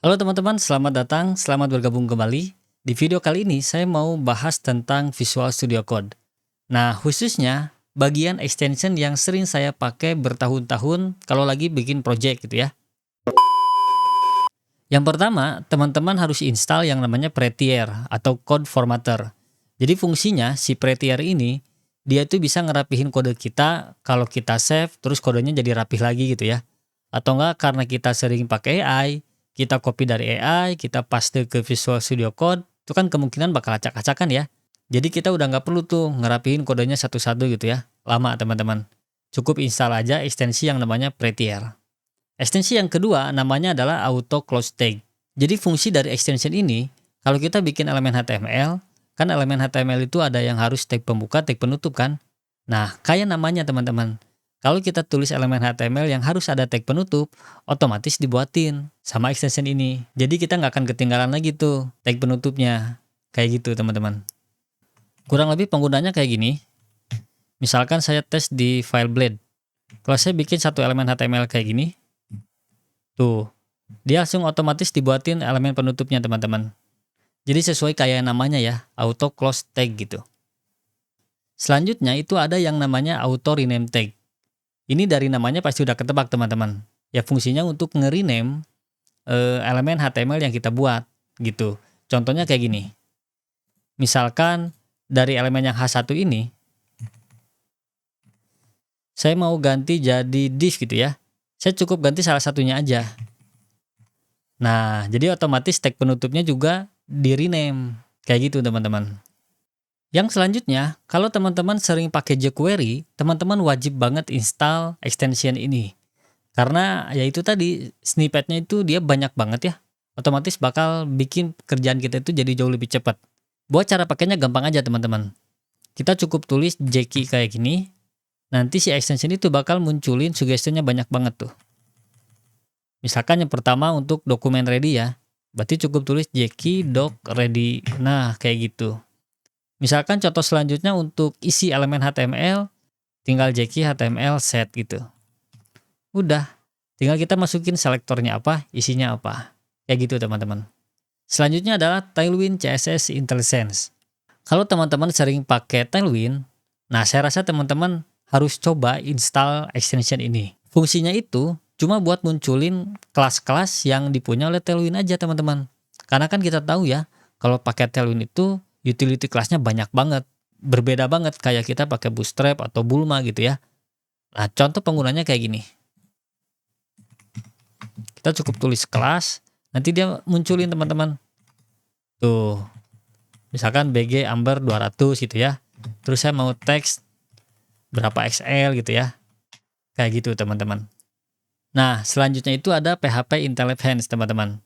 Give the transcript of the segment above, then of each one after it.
Halo teman-teman, selamat datang, selamat bergabung kembali. Di video kali ini saya mau bahas tentang Visual Studio Code. Nah, khususnya bagian extension yang sering saya pakai bertahun-tahun kalau lagi bikin project gitu ya. Yang pertama, teman-teman harus install yang namanya Prettier atau Code Formatter. Jadi fungsinya si Prettier ini, dia tuh bisa ngerapihin kode kita kalau kita save, terus kodenya jadi rapih lagi gitu ya. Atau enggak karena kita sering pakai AI, kita copy dari AI, kita paste ke Visual Studio Code, itu kan kemungkinan bakal acak-acakan ya. Jadi kita udah nggak perlu tuh ngerapihin kodenya satu-satu gitu ya. Lama teman-teman. Cukup install aja ekstensi yang namanya Prettier. Ekstensi yang kedua namanya adalah Auto Close Tag. Jadi fungsi dari extension ini, kalau kita bikin elemen HTML, kan elemen HTML itu ada yang harus tag pembuka, tag penutup kan? Nah, kayak namanya teman-teman. Kalau kita tulis elemen HTML yang harus ada tag penutup, otomatis dibuatin sama extension ini. Jadi kita nggak akan ketinggalan lagi tuh tag penutupnya. Kayak gitu teman-teman. Kurang lebih penggunanya kayak gini. Misalkan saya tes di file blade. Kalau saya bikin satu elemen HTML kayak gini, tuh, dia langsung otomatis dibuatin elemen penutupnya teman-teman. Jadi sesuai kayak namanya ya, auto close tag gitu. Selanjutnya itu ada yang namanya auto rename tag. Ini dari namanya pasti udah ketebak teman-teman. Ya fungsinya untuk nge-rename elemen HTML yang kita buat gitu. Contohnya kayak gini. Misalkan dari elemen yang H1 ini, saya mau ganti jadi div gitu ya. Saya cukup ganti salah satunya aja. Nah, jadi otomatis tag penutupnya juga di-rename. Kayak gitu teman-teman. Yang selanjutnya, kalau teman-teman sering pakai jQuery, teman-teman wajib banget install extension ini. Karena ya itu tadi, snippetnya itu dia banyak banget ya. Otomatis bakal bikin kerjaan kita itu jadi jauh lebih cepat. Buat cara pakainya gampang aja teman-teman. Kita cukup tulis jkey kayak gini. Nanti si extension itu bakal munculin suggestionnya banyak banget tuh. Misalkan yang pertama untuk dokumen ready ya. Berarti cukup tulis jkey doc ready. Nah, kayak gitu. Misalkan contoh selanjutnya untuk isi elemen HTML, tinggal jkey HTML set gitu. Udah, tinggal kita masukin selektornya apa, isinya apa. Kayak gitu teman-teman. Selanjutnya adalah Tailwind CSS IntelliSense. Kalau teman-teman sering pakai Tailwind, nah saya rasa teman-teman harus coba install extension ini. Fungsinya itu cuma buat munculin kelas-kelas yang dipunya oleh Tailwind aja teman-teman. Karena kan kita tahu ya, kalau pakai Tailwind itu utility kelasnya banyak banget. Berbeda banget kayak kita pakai Bootstrap atau Bulma gitu ya. Nah contoh penggunanya kayak gini. Kita cukup tulis kelas, nanti dia munculin teman-teman. Tuh, misalkan BG Amber 200 gitu ya. Terus saya mau teks berapa XL gitu ya. Kayak gitu teman-teman. Nah, selanjutnya itu ada PHP IntelliFans teman-teman.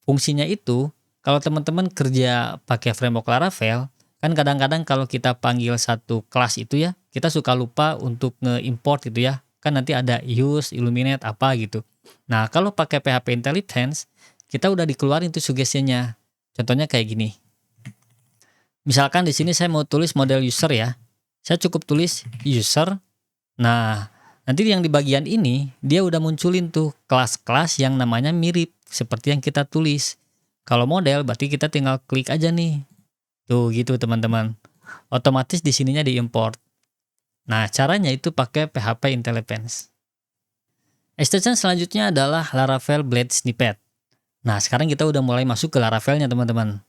Fungsinya itu, kalau teman-teman kerja pakai framework Laravel, kan kadang-kadang kalau kita panggil satu kelas itu ya, kita suka lupa untuk nge-import gitu ya. Kan nanti ada use, illuminate, apa gitu. Nah, kalau pakai PHP IntelliFans, kita udah dikeluarin tuh sugestinya. Contohnya kayak gini. Misalkan di sini saya mau tulis model user ya. Saya cukup tulis user. Nah, nanti yang di bagian ini, dia udah munculin tuh kelas-kelas yang namanya mirip seperti yang kita tulis. Kalau model berarti kita tinggal klik aja nih. Tuh gitu teman-teman. Otomatis di sininya diimport. Nah, caranya itu pakai PHP IntelliFans. Extension selanjutnya adalah Laravel Blade Snippet. Nah, sekarang kita udah mulai masuk ke Laravelnya teman-teman.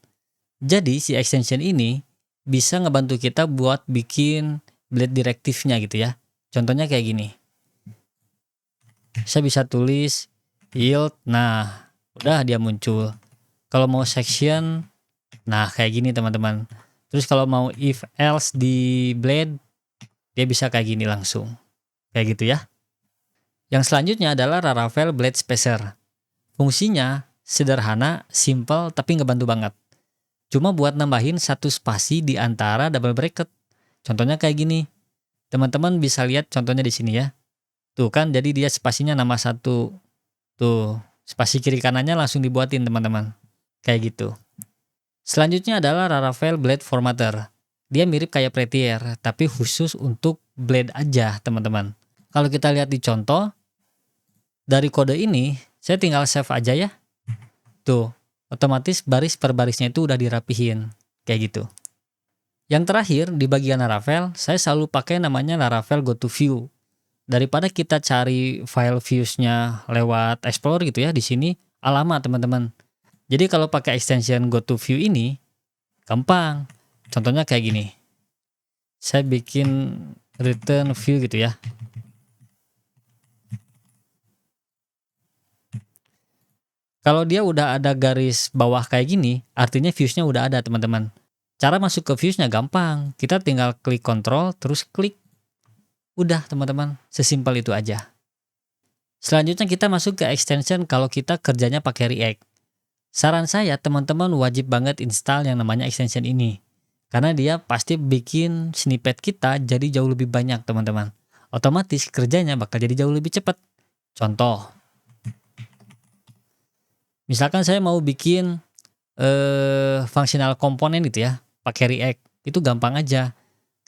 Jadi si extension ini bisa ngebantu kita buat bikin blade direktifnya gitu ya. Contohnya kayak gini. Saya bisa tulis yield, nah udah dia muncul. Kalau mau section, nah kayak gini teman-teman. Terus kalau mau if else di blade, dia bisa kayak gini langsung. Kayak gitu ya. Yang selanjutnya adalah Laravel Blade Spacer. Fungsinya sederhana, simple, tapi ngebantu banget. Cuma buat nambahin satu spasi di antara double bracket. Contohnya kayak gini. Teman-teman bisa lihat contohnya di sini ya. Tuh kan, jadi dia spasinya nama satu. Tuh, spasi kiri kanannya langsung dibuatin teman-teman. Kayak gitu. Selanjutnya adalah Laravel Blade Formatter. Dia mirip kayak Prettier, tapi khusus untuk blade aja teman-teman. Kalau kita lihat di contoh, dari kode ini, saya tinggal save aja ya. Tuh, otomatis baris per barisnya itu udah dirapihin. Kayak gitu. Yang terakhir di bagian Laravel, saya selalu pakai namanya Laravel Go to View. Daripada kita cari file views-nya lewat Explorer gitu ya, di sini alamat teman-teman. Jadi kalau pakai extension Go to View ini, gampang. Contohnya kayak gini. Saya bikin return view gitu ya. Kalau dia udah ada garis bawah kayak gini, artinya views-nya udah ada teman-teman. Cara masuk ke views-nya gampang. Kita tinggal klik control, terus klik. Udah teman-teman, sesimpel itu aja. Selanjutnya kita masuk ke extension kalau kita kerjanya pakai React. Saran saya teman-teman wajib banget install yang namanya extension ini. Karena dia pasti bikin snippet kita jadi jauh lebih banyak teman-teman. Otomatis kerjanya bakal jadi jauh lebih cepat. Contoh. Misalkan saya mau bikin functional komponen gitu ya, pakai React. Itu gampang aja.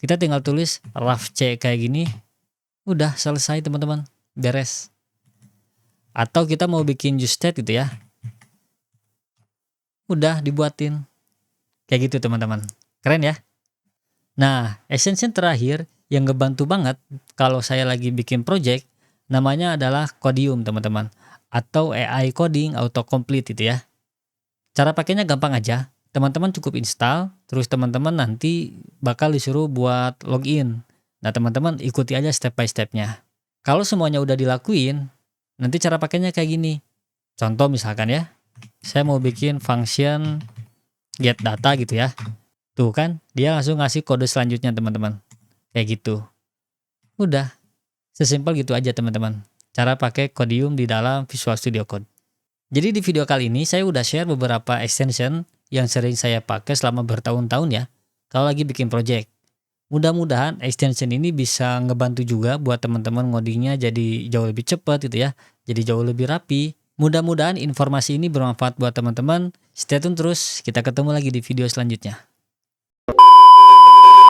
Kita tinggal tulis ref C kayak gini. Udah selesai teman-teman. Beres. Atau kita mau bikin use state gitu ya. Udah dibuatin. Kayak gitu teman-teman. Keren ya? Nah, extension terakhir yang ngebantu banget kalau saya lagi bikin project, namanya adalah Codium teman-teman. Atau AI Coding Autocomplete itu ya. Cara pakainya gampang aja. Teman-teman cukup install, terus teman-teman nanti bakal disuruh buat login. Nah teman-teman ikuti aja step by stepnya. Kalau semuanya udah dilakuin, nanti cara pakainya kayak gini. Contoh misalkan ya, saya mau bikin function get data gitu ya. Tuh kan, dia langsung ngasih kode selanjutnya teman-teman. Kayak gitu. Udah, sesimpel gitu aja teman-teman. Cara pakai Codium di dalam Visual Studio Code. Jadi di video kali ini saya udah share beberapa extension yang sering saya pakai selama bertahun-tahun ya. Kalau lagi bikin project. Mudah-mudahan extension ini bisa ngebantu juga buat teman-teman ngodingnya jadi jauh lebih cepat gitu ya. Jadi jauh lebih rapi. Mudah-mudahan informasi ini bermanfaat buat teman-teman. Stay tune terus, kita ketemu lagi di video selanjutnya.